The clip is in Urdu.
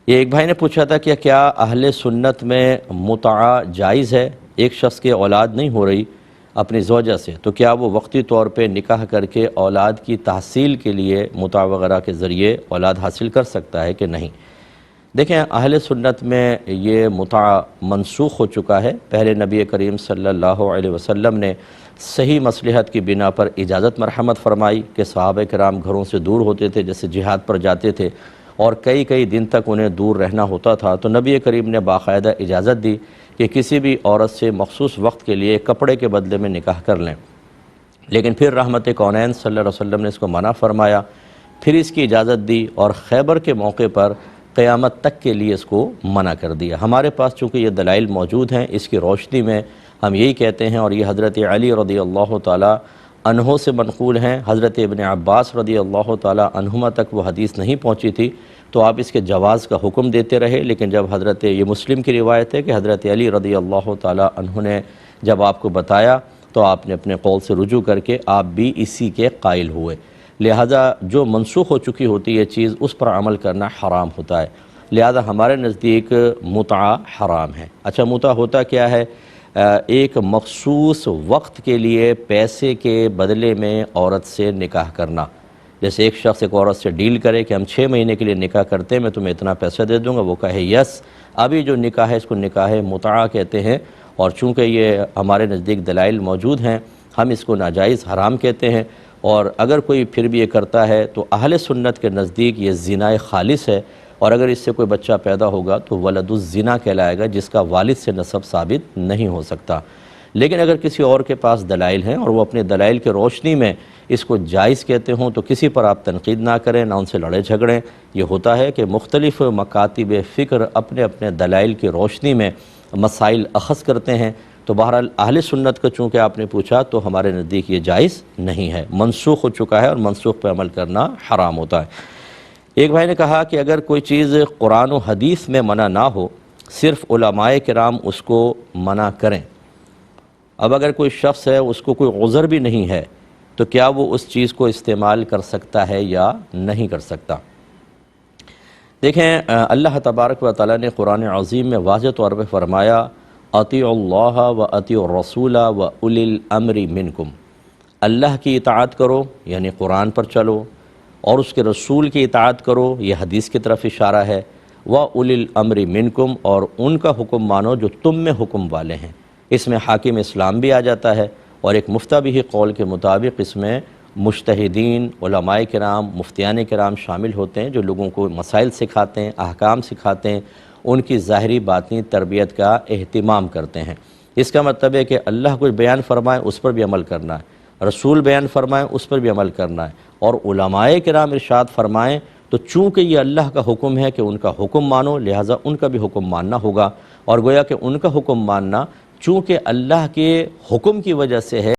یہ ایک بھائی نے پوچھا تھا کہ کیا اہل سنت میں متعہ جائز ہے؟ ایک شخص کے اولاد نہیں ہو رہی اپنی زوجہ سے، تو کیا وہ وقتی طور پہ نکاح کر کے اولاد کی تحصیل کے لیے متعہ وغیرہ کے ذریعے اولاد حاصل کر سکتا ہے کہ نہیں؟ دیکھیں، اہل سنت میں یہ متعہ منسوخ ہو چکا ہے۔ پہلے نبی کریم صلی اللہ علیہ وسلم نے صحیح مصلحت کی بنا پر اجازت مرحمت فرمائی کہ صحابہ کرام گھروں سے دور ہوتے تھے، جیسے جہاد پر جاتے تھے اور کئی دن تک انہیں دور رہنا ہوتا تھا، تو نبی کریم نے باقاعدہ اجازت دی کہ کسی بھی عورت سے مخصوص وقت کے لیے کپڑے کے بدلے میں نکاح کر لیں۔ لیکن پھر رحمت کونین صلی اللہ علیہ وسلم نے اس کو منع فرمایا، پھر اس کی اجازت دی اور خیبر کے موقع پر قیامت تک کے لیے اس کو منع کر دیا۔ ہمارے پاس چونکہ یہ دلائل موجود ہیں، اس کی روشنی میں ہم یہی کہتے ہیں، اور یہ حضرت علی رضی اللہ تعالی عنہ سے منقول ہیں، حضرت ابن عباس رضی اللہ تعالی عنہما تک وہ حدیث نہیں پہنچی تھی تو آپ اس کے جواز کا حکم دیتے رہے، لیکن جب یہ مسلم کی روایت ہے کہ حضرت علی رضی اللہ تعالی عنہ نے جب آپ کو بتایا تو آپ نے اپنے قول سے رجوع کر کے آپ بھی اسی کے قائل ہوئے۔ لہذا جو منسوخ ہو چکی ہوتی ہے چیز، اس پر عمل کرنا حرام ہوتا ہے، لہذا ہمارے نزدیک متعہ حرام ہے۔ اچھا، متعہ ہوتا کیا ہے؟ ایک مخصوص وقت کے لیے پیسے کے بدلے میں عورت سے نکاح کرنا۔ جیسے ایک شخص ایک عورت سے ڈیل کرے کہ ہم 6 مہینے کے لیے نکاح کرتے ہیں، میں تمہیں اتنا پیسہ دے دوں گا، وہ کہے یس، ابھی جو نکاح ہے اس کو نکاح متعہ کہتے ہیں، اور چونکہ یہ ہمارے نزدیک دلائل موجود ہیں، ہم اس کو ناجائز حرام کہتے ہیں، اور اگر کوئی پھر بھی یہ کرتا ہے تو اہل سنت کے نزدیک یہ زنا خالص ہے، اور اگر اس سے کوئی بچہ پیدا ہوگا تو ولد الزنا کہلائے گا، جس کا والد سے نسب ثابت نہیں ہو سکتا۔ لیکن اگر کسی اور کے پاس دلائل ہیں اور وہ اپنے دلائل کے روشنی میں اس کو جائز کہتے ہوں تو کسی پر آپ تنقید نہ کریں، نہ ان سے لڑے جھگڑیں۔ یہ ہوتا ہے کہ مختلف مکاتب فکر اپنے اپنے دلائل کی روشنی میں مسائل اخذ کرتے ہیں، تو بہرحال اہل سنت کا چونکہ آپ نے پوچھا تو ہمارے نزدیک یہ جائز نہیں ہے، منسوخ ہو چکا ہے، اور منسوخ پہ عمل کرنا حرام ہوتا ہے۔ ایک بھائی نے کہا کہ اگر کوئی چیز قرآن و حدیث میں منع نہ ہو، صرف علماء کرام اس کو منع کریں، اب اگر کوئی شخص ہے اس کو کوئی عذر بھی نہیں ہے تو کیا وہ اس چیز کو استعمال کر سکتا ہے یا نہیں کر سکتا؟ دیکھیں، اللہ تبارک و تعالیٰ نے قرآن عظیم میں واضح طور پہ فرمایا، اطیعوا اللہ و اطیعوا الرسول و اولی الامر منکم، اللہ کی اطاعت کرو یعنی قرآن پر چلو، اور اس کے رسول کی اطاعت کرو، یہ حدیث کی طرف اشارہ ہے، و اولی الامر منکم، اور ان کا حکم مانو جو تم میں حکم والے ہیں۔ اس میں حاکم اسلام بھی آ جاتا ہے، اور ایک مفتبی قول کے مطابق اس میں مجتہدین، علماء کرام، مفتیان کرام شامل ہوتے ہیں، جو لوگوں کو مسائل سکھاتے ہیں، احکام سکھاتے ہیں، ان کی ظاہری باطنی تربیت کا اہتمام کرتے ہیں۔ اس کا مطلب ہے کہ اللہ کوئی بیان فرمائے اس پر بھی عمل کرنا ہے، رسول بیان فرمائے اس پر بھی عمل کرنا ہے، اور علماء کرام ارشاد فرمائیں تو چونکہ یہ اللہ کا حکم ہے کہ ان کا حکم مانو، لہٰذا ان کا بھی حکم ماننا ہوگا، اور گویا کہ ان کا حکم ماننا چونکہ اللہ کے حکم کی وجہ سے ہے۔